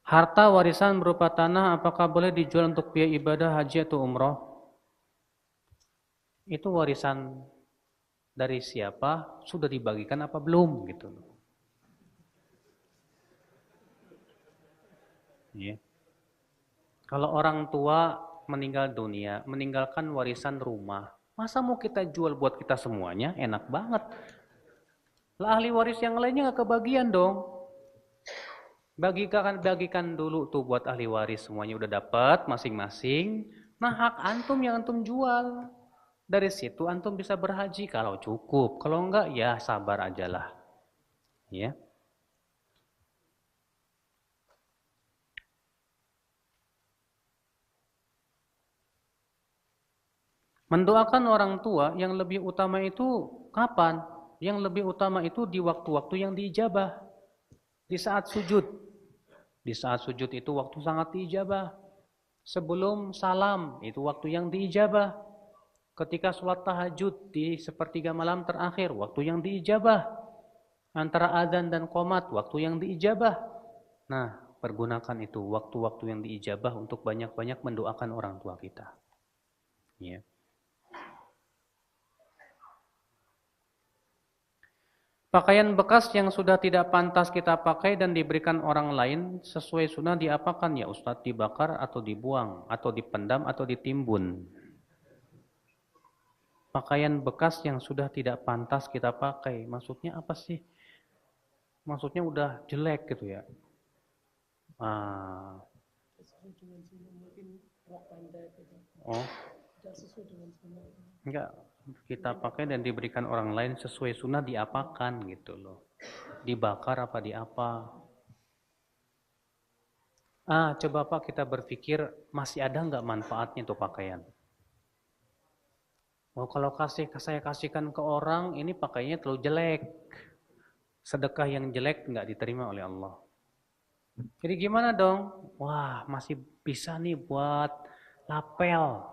Harta warisan berupa tanah apakah boleh dijual untuk biaya ibadah haji atau umroh? Itu warisan dari siapa? Sudah dibagikan apa belum gitu. Ya. Kalau orang tua meninggal dunia, meninggalkan warisan rumah, masa mau kita jual buat kita semuanya? Enak banget. Lah ahli waris yang lainnya nggak kebagian dong. Bagikan dulu tuh buat ahli waris semuanya udah dapat masing-masing. Nah hak antum yang antum jual. Dari situ antum bisa berhaji kalau cukup. Kalau enggak ya sabar ajalah. Ya. Mendoakan orang tua yang lebih utama itu kapan? Yang lebih utama itu di waktu-waktu yang diijabah. Di saat sujud. Di saat sujud itu waktu sangat diijabah. Sebelum salam itu waktu yang diijabah. Ketika sholat tahajud di sepertiga malam terakhir waktu yang diijabah. Antara adzan dan qomat waktu yang diijabah. Nah, pergunakan itu waktu-waktu yang diijabah untuk banyak-banyak mendoakan orang tua kita. Ya. Pakaian bekas yang sudah tidak pantas kita pakai dan diberikan orang lain sesuai sunnah diapakan ya Ustadz? Dibakar atau dibuang atau dipendam atau ditimbun? Pakaian bekas yang sudah tidak pantas kita pakai, maksudnya apa sih? Maksudnya udah jelek gitu ya? Ah. Oh, enggak. Kita pakai dan diberikan orang lain sesuai sunnah diapakan gitu loh? Dibakar apa diapa? Coba Pak kita berpikir masih ada nggak manfaatnya tuh pakaian? Oh, kalau saya kasihkan ke orang ini pakainya terlalu jelek. Sedekah yang jelek nggak diterima oleh Allah. Jadi gimana dong? Wah, masih bisa nih buat lapel.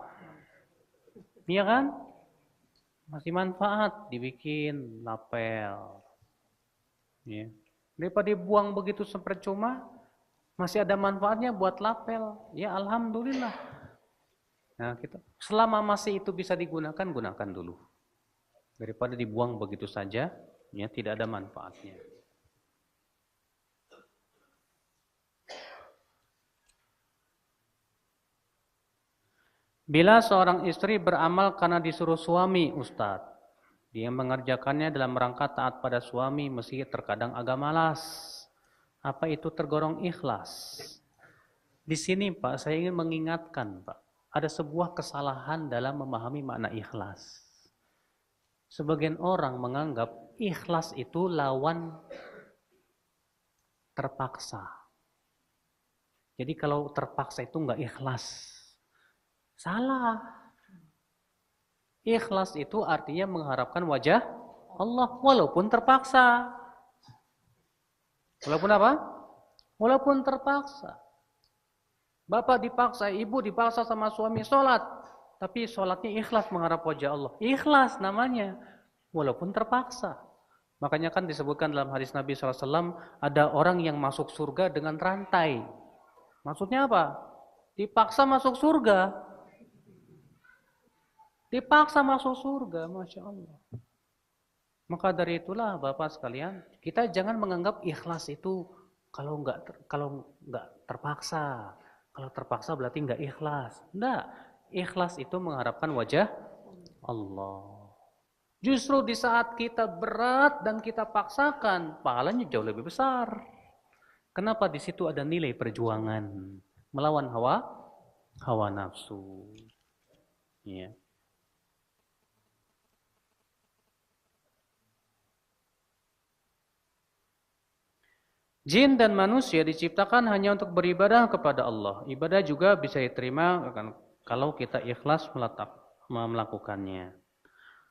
Iya kan? Masih manfaat dibikin lapel. Ya. Daripada dibuang begitu sepercuma, masih ada manfaatnya buat lapel. Ya alhamdulillah. Nah, selama masih itu bisa digunakan, gunakan dulu. Daripada dibuang begitu saja, ya tidak ada manfaatnya. Bila seorang istri beramal karena disuruh suami, Ustadz, dia mengerjakannya dalam rangka taat pada suami meski terkadang agak malas. Apa itu tergolong ikhlas? Di sini Pak, saya ingin mengingatkan Pak, ada sebuah kesalahan dalam memahami makna ikhlas. Sebagian orang menganggap ikhlas itu lawan terpaksa. Jadi kalau terpaksa itu enggak ikhlas. Salah. Ikhlas itu artinya mengharapkan wajah Allah walaupun terpaksa. Walaupun apa? Walaupun terpaksa. Bapak dipaksa, ibu dipaksa sama suami sholat. Tapi sholatnya ikhlas mengharap wajah Allah. Ikhlas namanya. Walaupun terpaksa. Makanya kan disebutkan dalam hadis Nabi SAW, ada orang yang masuk surga dengan rantai. Maksudnya apa? Dipaksa masuk surga. Dipaksa masuk surga, Masya Allah. Maka dari itulah Bapak sekalian, kita jangan menganggap ikhlas itu kalau nggak terpaksa. Kalau terpaksa berarti nggak ikhlas. Enggak, ikhlas itu mengharapkan wajah Allah. Justru di saat kita berat dan kita paksakan, pahalanya jauh lebih besar. Kenapa? Di situ ada nilai perjuangan melawan hawa nafsu. Ya. Jin dan manusia diciptakan hanya untuk beribadah kepada Allah. Ibadah juga bisa diterima kalau kita ikhlas melakukannya.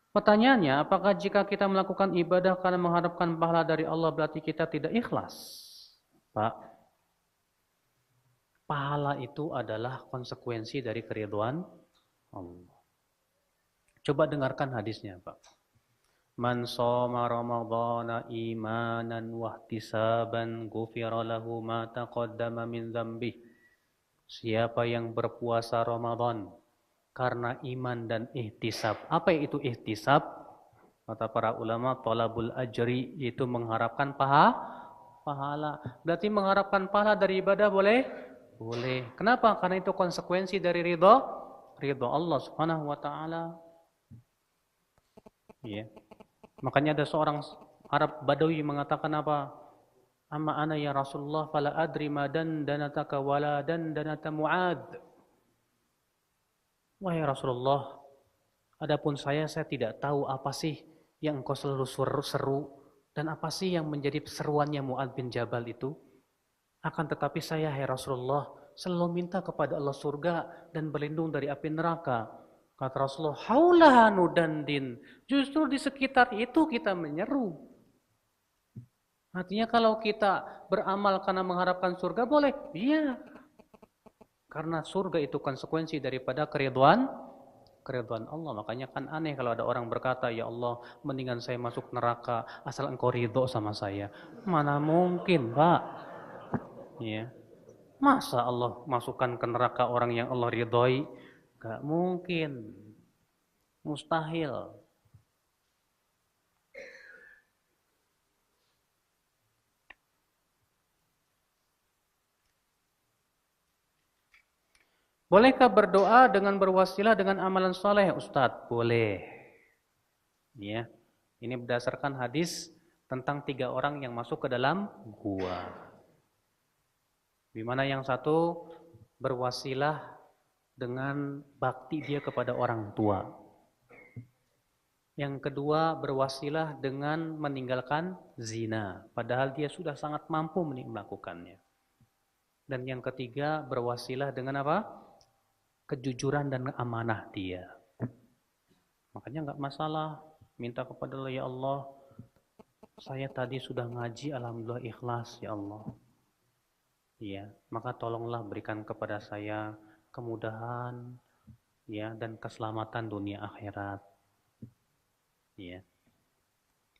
Pertanyaannya, apakah jika kita melakukan ibadah karena mengharapkan pahala dari Allah berarti kita tidak ikhlas? Pak, pahala itu adalah konsekuensi dari keridhaan Allah. Coba dengarkan hadisnya, Pak. Man shoma ramadhana imanan wahtisaban ghufira lahu ma taqaddama min dzambih. Siapa yang berpuasa Ramadan karena iman dan ihtisab. Apa itu ihtisab? Kata para ulama, talabul ajri, itu mengharapkan pahala. Berarti mengharapkan pahala dari ibadah boleh? Boleh. Kenapa? Karena itu konsekuensi dari ridho Allah Subhanahu wa taala. Ya. Makanya ada seorang Arab Badawi mengatakan apa? Amma ana ya Rasulullah fala adri ma dandanataka wala dandanata Mu'ad. Wahai Rasulullah, adapun saya tidak tahu apa sih yang engkau selalu seru dan apa sih yang menjadi seruannya Mu'ad bin Jabal itu. Akan tetapi saya, hai Rasulullah, selalu minta kepada Allah surga dan berlindung dari api neraka. Kata Rasulullah, haulahanu dandin. Justru di sekitar itu kita menyeru. Artinya kalau kita beramal karena mengharapkan surga boleh? Iya. Karena surga itu konsekuensi daripada keriduan Allah. Makanya kan aneh kalau ada orang berkata, ya Allah, mendingan saya masuk neraka asal engkau ridho sama saya. Mana mungkin, Pak? Ya. Masa Allah masukkan ke neraka orang yang Allah ridhoi? Gak mungkin. Mustahil. Bolehkah berdoa dengan berwasilah dengan amalan soleh, Ustadz? Boleh. Ya, ini berdasarkan hadis tentang 3 orang yang masuk ke dalam gua. Di mana yang satu berwasilah dengan bakti dia kepada orang tua. Yang kedua berwasilah dengan meninggalkan zina, padahal dia sudah sangat mampu melakukannya. Dan yang ketiga berwasilah dengan apa? Kejujuran dan amanah dia. Makanya nggak masalah minta kepada Allah, ya Allah, saya tadi sudah ngaji, alhamdulillah ikhlas ya Allah. Ya, maka tolonglah berikan kepada saya kemudahan ya dan keselamatan dunia akhirat. Ya.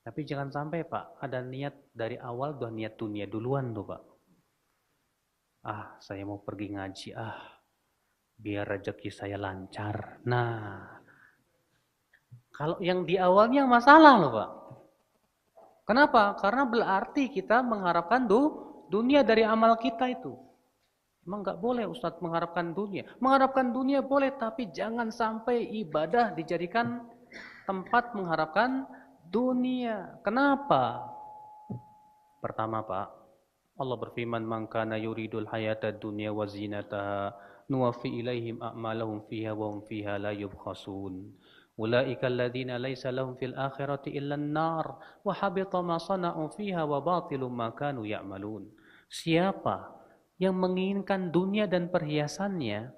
Tapi jangan sampai Pak, ada niat dari awal udah niat dunia duluan tuh Pak. Ah, saya mau pergi ngaji, biar rezeki saya lancar. Nah, kalau yang di awalnya masalah loh Pak. Kenapa? Karena berarti kita mengharapkan dunia dari amal kita itu. Emang nggak boleh Ustadz mengharapkan dunia. Mengharapkan dunia boleh, tapi jangan sampai ibadah dijadikan tempat mengharapkan dunia. Kenapa? Pertama Pak, Allah berfirman, "Man kana yuridul hayata dunya wa zinataha nuwaffi ilaihim a'malahum fiha wa hum fiha la yubkhasun. Ulaika alladziina laisa lahum fil akhirati illa an-nar wa habita ma sana'u fiha wa batilum ma kanu ya'malun." Siapa yang menginginkan dunia dan perhiasannya,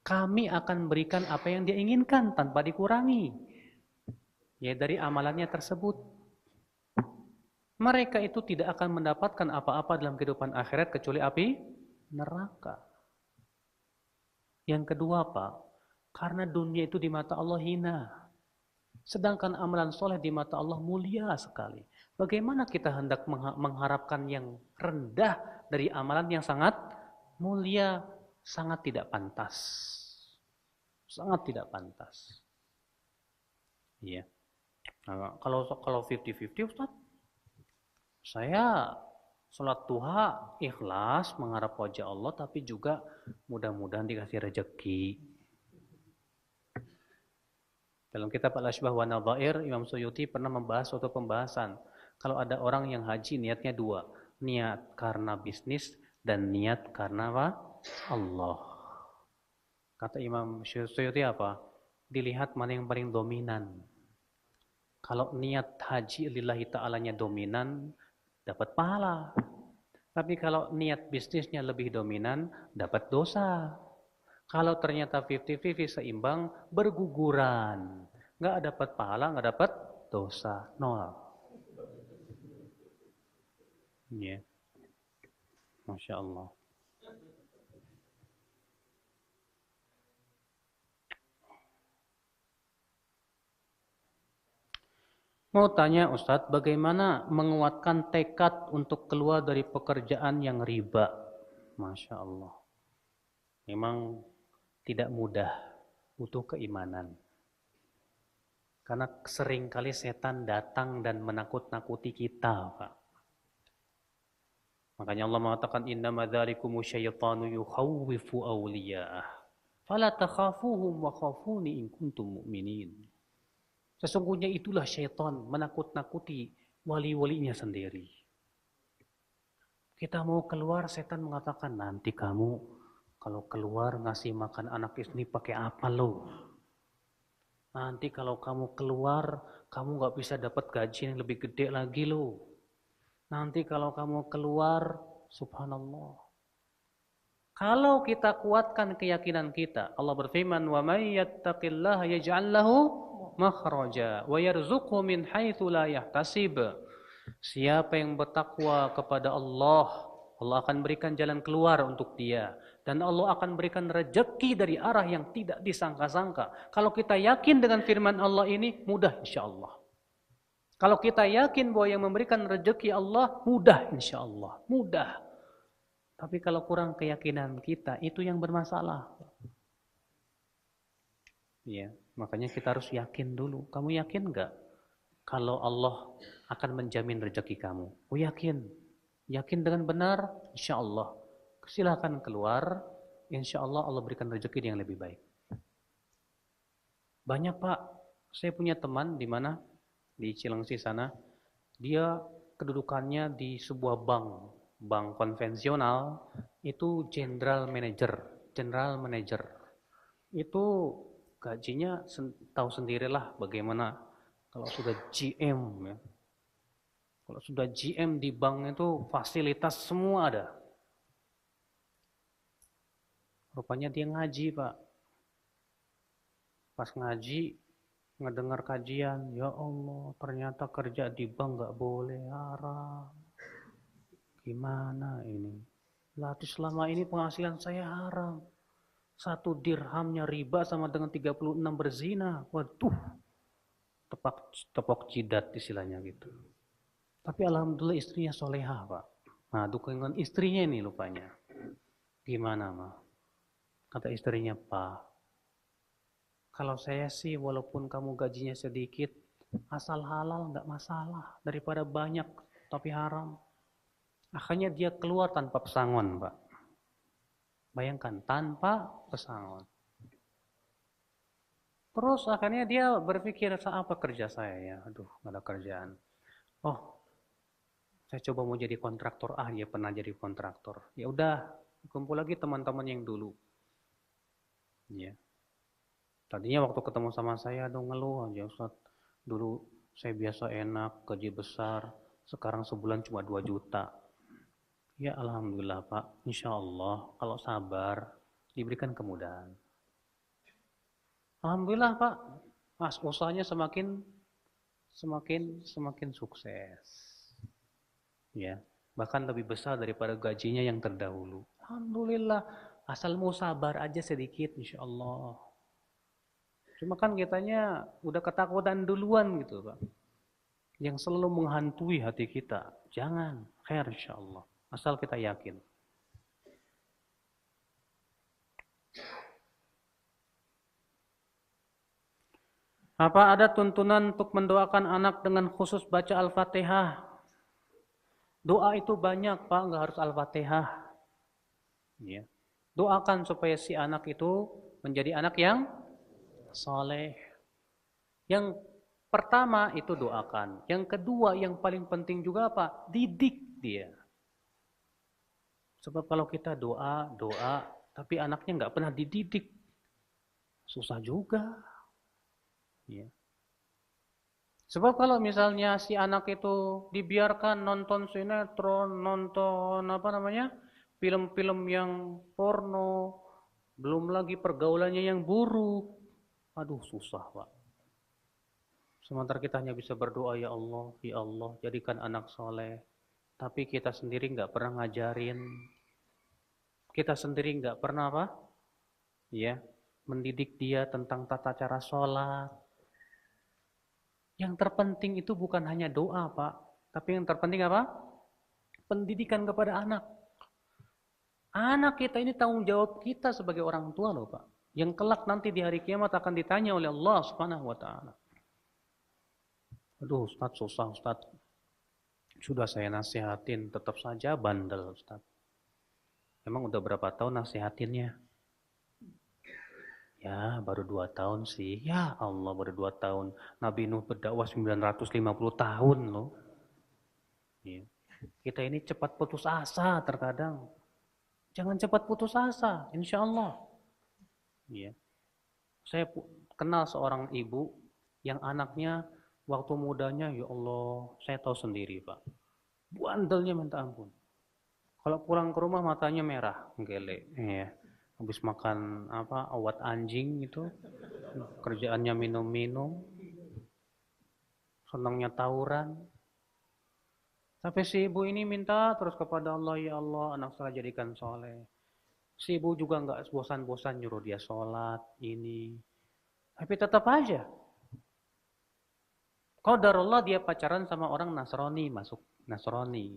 kami akan berikan apa yang dia inginkan tanpa dikurangi, ya dari amalannya tersebut. Mereka itu tidak akan mendapatkan apa-apa dalam kehidupan akhirat kecuali api neraka. Yang kedua Pak, karena dunia itu di mata Allah hina. Sedangkan amalan soleh di mata Allah mulia sekali. Bagaimana kita hendak mengharapkan yang rendah dari amalan yang sangat mulia? Sangat tidak pantas. Sangat tidak pantas. Iya. Nah, kalau 50-50 Ustaz, saya sholat duha ikhlas mengharap wajah Allah, tapi juga mudah-mudahan dikasih rezeki. Dalam kitab Al-Asbah wa Nadhair, Imam Suyuti pernah membahas suatu pembahasan. Kalau ada orang yang haji niatnya 2, niat karena bisnis dan niat karena apa? Allah. Kata Imam Suyuti apa? Dilihat mana yang paling dominan. Kalau niat haji lillahi ta'alanya dominan, dapat pahala. Tapi kalau niat bisnisnya lebih dominan, dapat dosa. Kalau ternyata 50-50 seimbang, berguguran. Nggak dapat pahala, nggak dapat dosa. Nol. Ya. Masya Allah. Mau tanya Ustadz, bagaimana menguatkan tekad untuk keluar dari pekerjaan yang riba? Masya Allah. Memang tidak mudah, butuh keimanan. Karena seringkali setan datang dan menakut-nakuti kita, Pak. Makanya Allah mengatakan innama dzalikumu syaitanu yukhawwifu awliya'ah. Fala takhafuhum wa khafuni in kuntum mu'minin. Sesungguhnya itulah syaitan menakut-nakuti wali-walinya sendiri. Kita mau keluar, setan mengatakan nanti kamu kalau keluar ngasih makan anak istri pakai apa lo? Nanti kalau kamu keluar, kamu gak bisa dapat gaji yang lebih gede lagi lo. Nanti kalau kamu keluar, subhanallah. Kalau kita kuatkan keyakinan kita, Allah berfirman, "Wa may yattaqillaha yaj'al lahu makhraja wa yarzuqhu min haitsu la yahtasib." Siapa yang bertakwa kepada Allah, Allah akan berikan jalan keluar untuk dia. Dan Allah akan berikan rezeki dari arah yang tidak disangka-sangka. Kalau kita yakin dengan firman Allah ini, mudah insya Allah. Kalau kita yakin bahwa yang memberikan rezeki Allah, mudah insya Allah. Mudah. Tapi kalau kurang keyakinan kita, itu yang bermasalah. Ya, makanya kita harus yakin dulu. Kamu yakin enggak? Kalau Allah akan menjamin rezeki kamu. Oh yakin. Yakin dengan benar, insya Allah. Silahkan keluar, insya Allah Allah berikan rezeki yang lebih baik. Banyak Pak, saya punya teman di mana? Di Cilengsi sana. Dia kedudukannya di sebuah bank konvensional, itu general manager. Itu gajinya tahu sendirilah bagaimana kalau sudah GM ya. Kalau sudah GM di bank itu fasilitas semua ada. Rupanya dia ngaji Pak. Pas ngaji, ngedengar kajian, ya Allah ternyata kerja di bank gak boleh, haram. Gimana ini? Berarti selama ini penghasilan saya haram. 1 dirhamnya riba sama dengan 36 berzina. Waduh, tepok jidat istilahnya gitu. Tapi alhamdulillah istrinya solehah Pak. Nah dukungan istrinya ini lupanya. Gimana Ma? Kata istrinya, Pak, kalau saya sih walaupun kamu gajinya sedikit, asal halal nggak masalah. Daripada banyak tapi haram. Akhirnya dia keluar tanpa pesangon Pak. Bayangkan, tanpa pesangon. Terus akhirnya dia berpikir, apa kerja saya ya? Aduh, nggak ada kerjaan. Oh, saya coba mau jadi kontraktor. Ya pernah jadi kontraktor. Ya udah, kumpul lagi teman-teman yang dulu. Ya. Tadinya waktu ketemu sama saya dong ngeluh aja Ustaz. Dulu saya biasa enak, gaji besar. Sekarang sebulan cuma 2 juta. Ya alhamdulillah Pak. Insya Allah kalau sabar diberikan kemudahan. Alhamdulillah Pak. Mas usahanya semakin sukses. Ya, bahkan lebih besar daripada gajinya yang terdahulu. Alhamdulillah, asal mau sabar aja sedikit insya Allah. Cuma kan kitanya udah ketakutan duluan gitu Pak. Yang selalu menghantui hati kita. Jangan, khair insya Allah. Asal kita yakin. Apa ada tuntunan untuk mendoakan anak dengan khusus baca Al-Fatihah? Doa itu banyak Pak, nggak harus Al-Fatihah. Ya. Doakan supaya si anak itu menjadi anak yang soleh. Yang pertama itu doakan. Yang kedua yang paling penting juga apa? Didik dia. Sebab kalau kita doa, tapi anaknya nggak pernah dididik, susah juga. Ya. Sebab kalau misalnya si anak itu dibiarkan nonton sinetron, nonton film-film yang porno, belum lagi pergaulannya yang buruk, aduh susah Pak. Sementara kita hanya bisa berdoa, ya Allah jadikan anak soleh. Tapi kita sendiri nggak pernah ngajarin, kita sendiri nggak pernah apa? Ya, mendidik dia tentang tata cara sholat. Yang terpenting itu bukan hanya doa, Pak. Tapi yang terpenting apa? Pendidikan kepada anak. Anak kita ini tanggung jawab kita sebagai orang tua loh, Pak. Yang kelak nanti di hari kiamat akan ditanya oleh Allah Subhanahu wa taala. Aduh, Ustaz, susah, Ustaz. Sudah saya nasihatin, tetap saja bandel, Ustaz. Emang udah berapa tahun nasihatinnya? Ya, baru 2 tahun sih. Ya Allah, baru 2 tahun. Nabi Nuh berdakwah 950 tahun loh. Ya. Kita ini cepat putus asa terkadang. Jangan cepat putus asa, insya Allah. Ya. Saya kenal seorang ibu yang anaknya waktu mudanya, ya Allah, saya tahu sendiri Pak. Bandelnya minta ampun. Kalau pulang ke rumah matanya merah, gelek. Ya. Habis makan awat anjing itu, kerjaannya minum-minum, senangnya tawuran. Sampai si ibu ini minta terus kepada Allah, ya Allah, anak saya jadikan soleh. Si ibu juga nggak bosan-bosan nyuruh dia sholat, ini. Tapi tetap aja. Qadarullah dia pacaran sama orang Nasrani, masuk Nasrani.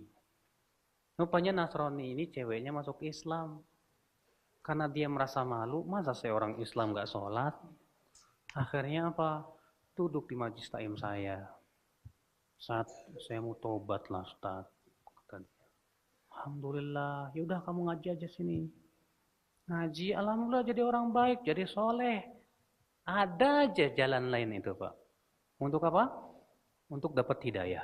Rupanya Nasrani ini ceweknya masuk Islam. Karena dia merasa malu, masa saya orang Islam nggak sholat? Akhirnya apa? Duduk di majlis taklim saya. Saat saya mau tobat lah Ustaz. Alhamdulillah, yaudah kamu ngaji aja sini. Ngaji, alhamdulillah jadi orang baik, jadi soleh. Ada aja jalan lain itu Pak. Untuk apa? Untuk dapat hidayah.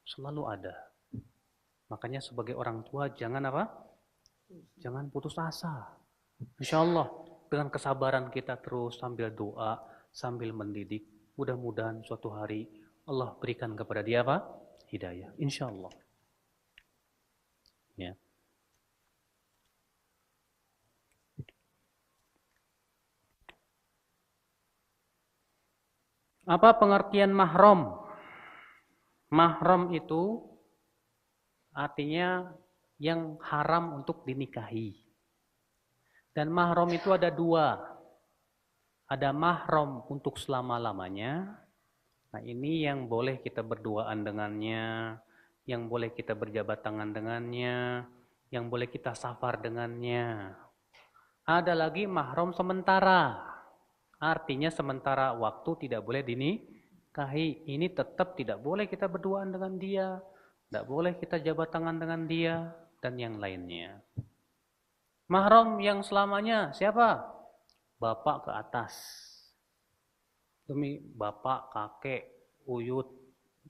Selalu ada. Makanya sebagai orang tua jangan apa? Jangan putus asa. Insya Allah dengan kesabaran kita terus sambil doa, sambil mendidik. Mudah-mudahan suatu hari Allah berikan kepada dia apa? Hidayah. Insya Allah. Ya. Apa pengertian mahram? Mahram itu artinya yang haram untuk dinikahi. Dan mahram itu ada 2. Ada mahram untuk selama-lamanya. Nah ini yang boleh kita berduaan dengannya, yang boleh kita berjabat tangan dengannya, yang boleh kita safar dengannya. Ada lagi mahram sementara, artinya sementara waktu tidak boleh dinikahi. Ini tetap tidak boleh kita berduaan dengan dia, tidak boleh kita jabat tangan dengan dia, dan yang lainnya. Mahram yang selamanya siapa? Bapak ke atas. Demi bapak, kakek, uyut,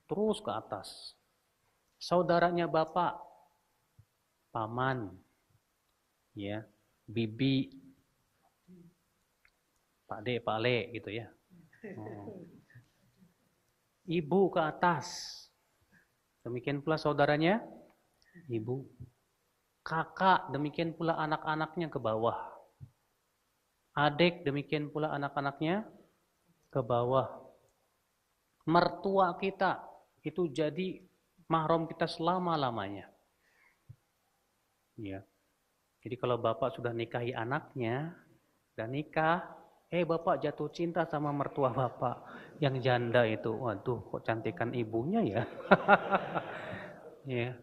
terus ke atas. Saudaranya bapak, paman, ya, bibi, pak de, pak le, gitu ya. Ibu ke atas. Demikian pula saudaranya, ibu. Kakak, demikian pula anak-anaknya ke bawah. Adik, demikian pula anak-anaknya ke bawah. Mertua kita itu jadi mahram kita selama-lamanya. Ya. Jadi kalau bapak sudah nikahi anaknya, dan nikah, bapak jatuh cinta sama mertua bapak yang janda itu. Waduh, kok cantikan ibunya ya. Ya.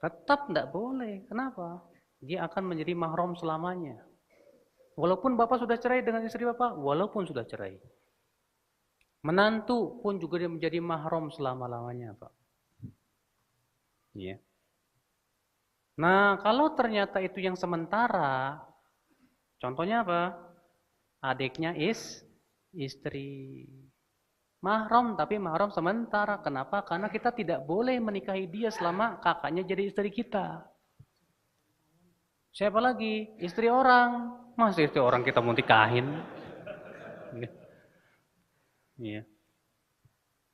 Tetap tidak boleh. Kenapa? Dia akan menjadi mahram selamanya. Walaupun bapak sudah cerai dengan istri bapak, walaupun sudah cerai. Menantu pun juga dia menjadi mahram selama-lamanya, Pak. Ya. Nah, kalau ternyata itu yang sementara, contohnya apa? Adiknya istri. Mahram, tapi mahram sementara. Kenapa? Karena kita tidak boleh menikahi dia selama kakaknya jadi istri kita. Siapa lagi? Istri orang. Masa istri orang kita mau nikahin? Iya.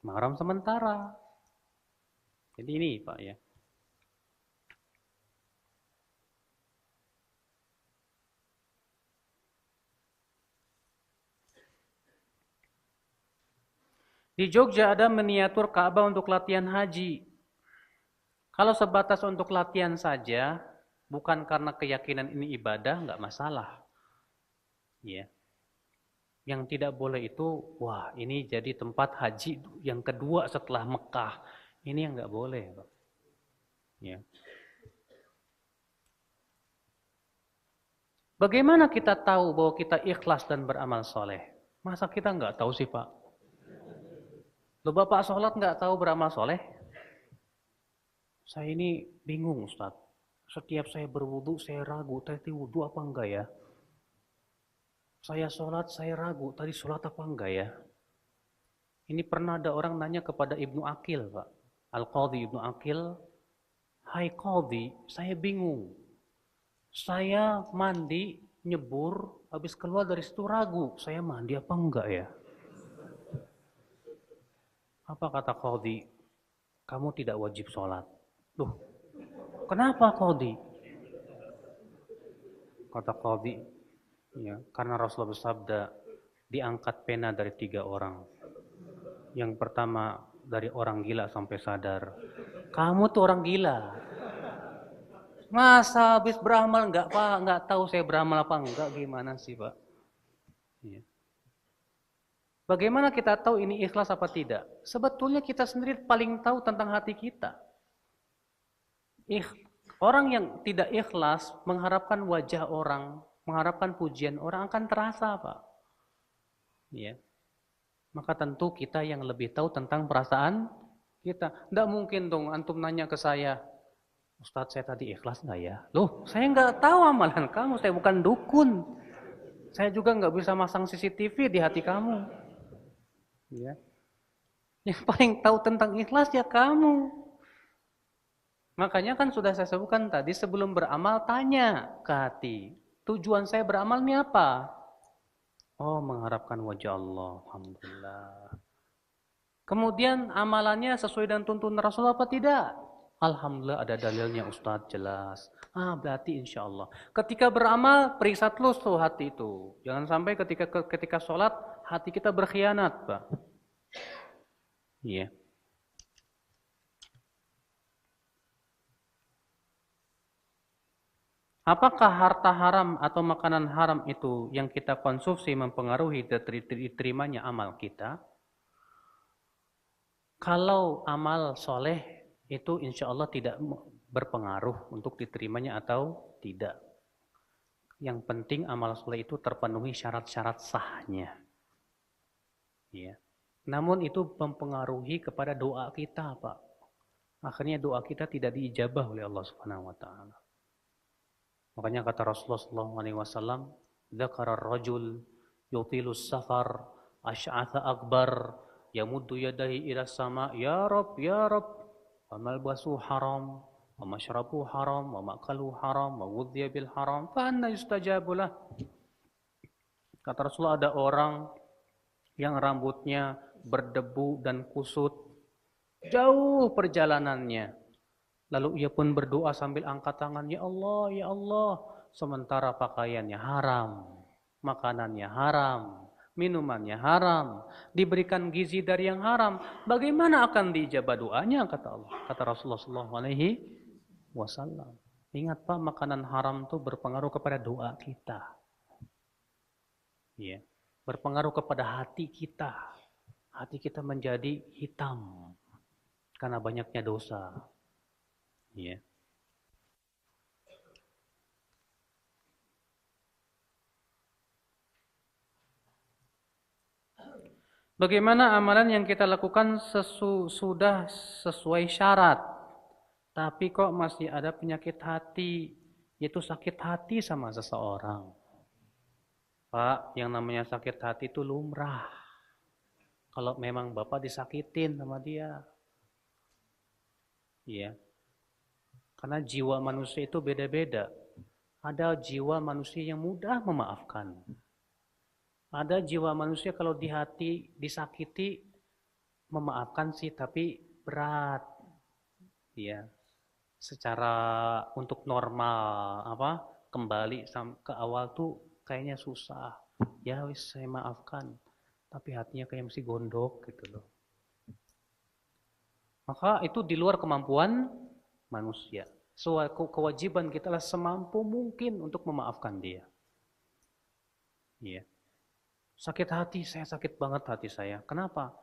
Mahram sementara. Jadi ini Pak ya. Di Jogja ada miniatur Ka'bah untuk latihan haji. Kalau sebatas untuk latihan saja, bukan karena keyakinan ini ibadah, nggak masalah. Ya. Yang tidak boleh itu, wah ini jadi tempat haji yang kedua setelah Mekah. Ini yang nggak boleh, Pak. Ya. Bagaimana kita tahu bahwa kita ikhlas dan beramal soleh? Masa kita nggak tahu sih, Pak? Loh, Bapak sholat nggak tahu beramal soleh? Saya ini bingung, Ustaz. Setiap saya berwudu, saya ragu, tadi wudu apa enggak ya? Saya sholat, saya ragu, tadi sholat apa enggak ya? Ini pernah ada orang nanya kepada Ibnu Aqil, Pak. Al-Qadhi Ibnu Aqil, hai Qadhi, saya bingung. Saya mandi, nyebur, habis keluar dari situ ragu, saya mandi apa enggak ya? Apa kata Qadhi? Kamu tidak wajib sholat. Loh, kenapa Qadhi? Kata Qadhi, ya, karena Rasulullah bersabda, diangkat pena dari 3 orang. Yang pertama dari orang gila sampai sadar. Kamu tuh orang gila. Masa habis beramal enggak, Pak? Enggak tahu saya beramal apa enggak, gimana sih, Pak? Ya. Bagaimana kita tahu ini ikhlas apa tidak? Sebetulnya kita sendiri paling tahu tentang hati kita. Orang yang tidak ikhlas mengharapkan wajah orang, mengharapkan pujian orang akan terasa, Pak. Ya. Maka tentu kita yang lebih tahu tentang perasaan kita. Tidak mungkin dong antum nanya ke saya, Ustadz saya tadi ikhlas nggak ya? Loh, saya nggak tahu amalan kamu, saya bukan dukun. Saya juga nggak bisa masang CCTV di hati kamu. Ya. Yang paling tahu tentang ikhlas ya kamu. Makanya kan sudah saya sebutkan tadi, sebelum beramal tanya ke hati. Tujuan saya beramal ini apa? Oh, mengharapkan wajah Allah. Alhamdulillah. Kemudian amalannya sesuai dengan tuntunan Rasulullah apa tidak? Alhamdulillah ada dalilnya Ustadz, jelas. Berarti insya Allah. Ketika beramal, periksa terus tuh hati itu. Jangan sampai ketika sholat, hati kita berkhianat, Pak. Iya. Yeah. Apakah harta haram atau makanan haram itu yang kita konsumsi mempengaruhi diterimanya amal kita? Kalau amal soleh itu insya Allah tidak berpengaruh untuk diterimanya atau tidak. Yang penting amal soleh itu terpenuhi syarat-syarat sahnya. Ya. Namun itu mempengaruhi kepada doa kita, Pak. Akhirnya doa kita tidak diijabah oleh Allah Subhanahu wa taala. Makanya kata Rasulullah SAW, "Dzakara ar-rajul yutilus safar, asy'atha akbar, yamuddu yadayhi ila sama, ya Rabb, ya Rabb, wa malbasu haram, wa mashrabu haram, wa ma'kalu haram, wa wudhiya bil haram, fa anna yustajabu lah." Kata Rasulullah, ada orang yang rambutnya berdebu dan kusut, jauh perjalanannya. Lalu ia pun berdoa sambil angkat tangan, ya Allah, ya Allah. Sementara pakaiannya haram, makanannya haram, minumannya haram, diberikan gizi dari yang haram. Bagaimana akan diijabah doanya, kata Allah, kata Rasulullah SAW. Ingat Pak, makanan haram itu berpengaruh kepada doa kita. Ya, berpengaruh kepada hati kita. Hati kita menjadi hitam karena banyaknya dosa. Ya. Bagaimana amalan yang kita lakukan sudah sesuai syarat, tapi kok masih ada penyakit hati, yaitu sakit hati sama seseorang. Pak, yang namanya sakit hati itu lumrah. Kalau memang Bapak disakitin sama dia. Iya. Karena jiwa manusia itu beda-beda. Ada jiwa manusia yang mudah memaafkan. Ada jiwa manusia kalau di hati disakiti memaafkan sih, tapi berat. Ya. Secara untuk normal kembali ke awal tuh kayaknya susah. Ya wis saya maafkan, tapi hatinya kayak masih gondok gitu loh. Maka itu di luar kemampuan manusia. Suatu kewajiban kita lah semampu mungkin untuk memaafkan dia. Iya. Sakit hati, saya sakit banget hati saya. Kenapa?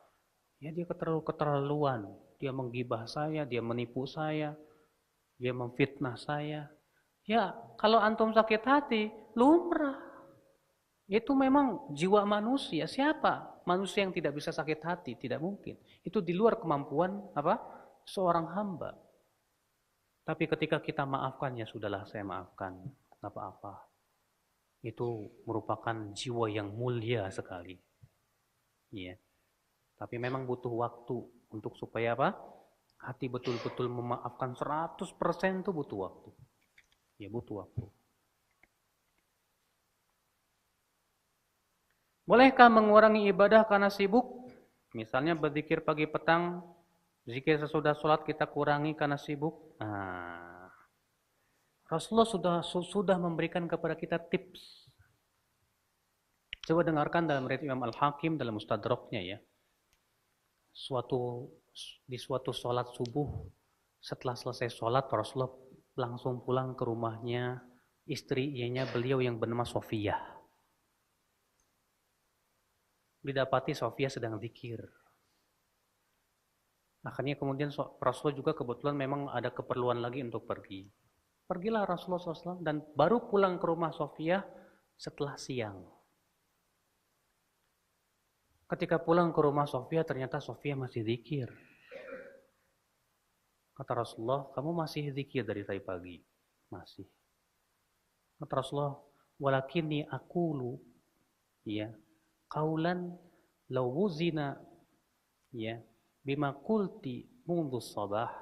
Ya dia keterlaluan. Dia menggibah saya, dia menipu saya, dia memfitnah saya. Ya, kalau antum sakit hati, lumrah. Itu memang jiwa manusia. Siapa manusia yang tidak bisa sakit hati? Tidak mungkin. Itu di luar kemampuan apa? Seorang hamba. Tapi ketika kita maafkan, ya sudahlah saya maafkan. Tidak apa-apa. Itu merupakan jiwa yang mulia sekali. Iya. Tapi memang butuh waktu untuk supaya apa? Hati betul-betul memaafkan 100% itu butuh waktu. Ya butuh waktu. Bolehkah mengurangi ibadah karena sibuk? Misalnya berzikir pagi petang, zikir sesudah sholat kita kurangi karena sibuk. Nah, Rasulullah sudah memberikan kepada kita tips. Coba dengarkan dalam riwayat Imam Al-Hakim dalam Mustadraknya ya. Di suatu sholat subuh, setelah selesai sholat Rasulullah langsung pulang ke rumahnya istrinya beliau yang bernama Sofiyah. Didapati Sofiyah sedang zikir. Akhirnya kemudian Rasulullah juga kebetulan memang ada keperluan lagi untuk pergi. Pergilah Rasulullah SAW dan baru pulang ke rumah Sofiyah setelah siang. Ketika pulang ke rumah Sofiyah ternyata Sofiyah masih zikir. Kata Rasulullah, kamu masih zikir dari tadi pagi? Masih. Kata Rasulullah, walakinni aqulu ya qaulan law wuzina ya bima qulti mundu sabah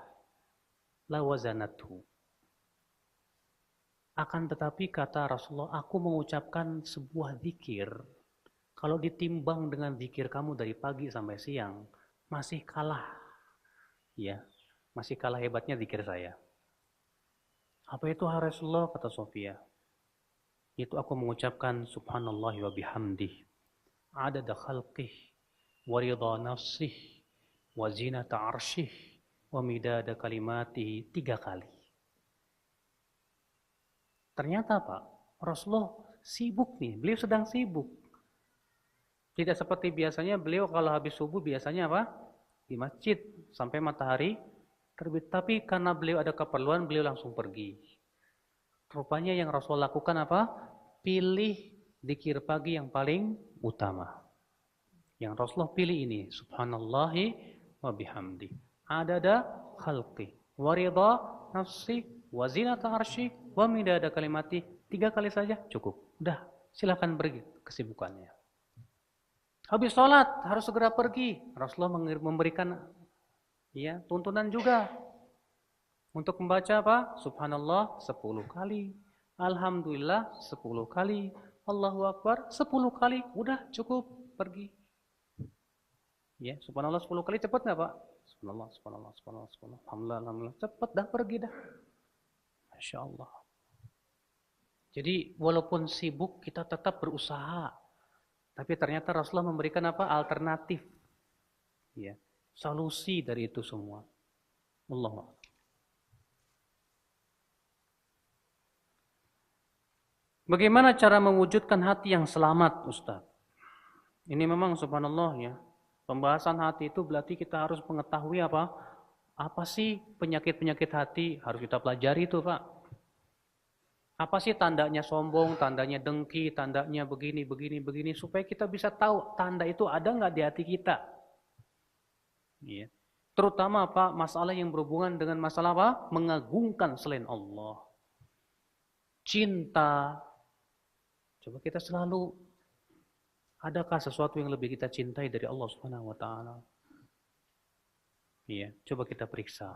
la wazanathu. Akan tetapi kata Rasulullah, aku mengucapkan sebuah zikir, kalau ditimbang dengan zikir kamu dari pagi sampai siang, masih kalah. Ya, masih kalah hebatnya zikir saya. Apa itu Rasulullah? Kata Sofia. Itu aku mengucapkan subhanallah wa bihamdih, adada khalqih, wa ridha nafsih, wa zinata arsyih, wa midada kalimatihi 3 kali. Ternyata Pak, Rasulullah sibuk nih, beliau sedang sibuk. Tidak seperti biasanya beliau kalau habis subuh biasanya apa? Di masjid sampai matahari terbit. Tapi karena beliau ada keperluan, beliau langsung pergi. Rupanya yang Rasul lakukan apa? Pilih zikir pagi yang paling utama. Yang Rasulullah pilih ini, subhanallahi wa bihamdi, adada khalqi, wa ridha nafsi, wa zinata arsy, wa midada kalimati. 3 kali saja cukup. Udah, silakan pergi kesibukannya. Habis sholat harus segera pergi. Rasulullah memberikan ya tuntunan juga untuk membaca apa? Subhanallah 10 kali, alhamdulillah 10 kali, Allahu Akbar 10 kali. Udah cukup, pergi. Ya, subhanallah 10 kali cepat nggak Pak? Subhanallah, subhanallah, subhanallah, subhanallah, alhamdulillah, alhamdulillah. Cepat dah pergi dah. Masya Allah. Jadi walaupun sibuk kita tetap berusaha. Tapi ternyata Rasulullah memberikan apa? Alternatif. Ya, solusi dari itu semua. Allah. Bagaimana cara mewujudkan hati yang selamat, Ustaz? Ini memang subhanallah ya. Pembahasan hati itu berarti kita harus mengetahui apa? Apa sih penyakit-penyakit hati? Harus kita pelajari itu, Pak. Apa sih tandanya sombong, tandanya dengki, tandanya begini, begini, begini. Supaya kita bisa tahu tanda itu ada nggak di hati kita. Ya. Terutama apa? Masalah yang berhubungan dengan masalah apa? Mengagungkan selain Allah. Cinta. Coba kita selalu, adakah sesuatu yang lebih kita cintai dari Allah Subhanahu wa taala? Iya, coba kita periksa.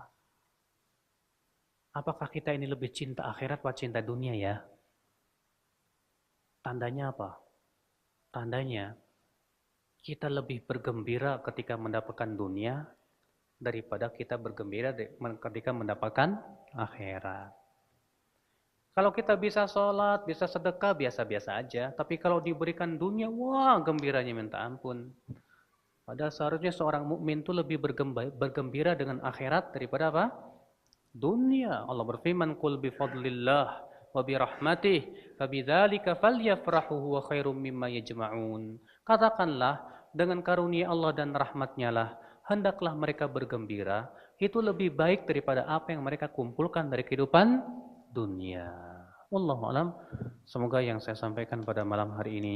Apakah kita ini lebih cinta akhirat atau cinta dunia ya? Tandanya apa? Tandanya kita lebih bergembira ketika mendapatkan dunia daripada kita bergembira ketika mendapatkan akhirat. Kalau kita bisa sholat, bisa sedekah, biasa-biasa aja. Tapi kalau diberikan dunia, wah gembiranya minta ampun. Padahal seharusnya seorang mukmin itu lebih bergembira dengan akhirat daripada apa? Dunia. Allah berfirman, "Qul bi fadlillah wa wa bi rahmatihi fabidzalika falyafrahu huwa khairum mimma yajma'un. Katakanlah, dengan karunia Allah dan rahmatnya lah hendaklah mereka bergembira, itu lebih baik daripada apa yang mereka kumpulkan dari kehidupan dunia. Wallahu alam. Semoga yang saya sampaikan pada malam hari ini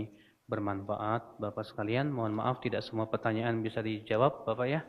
bermanfaat. Bapak sekalian, mohon maaf tidak semua pertanyaan bisa dijawab Bapak ya.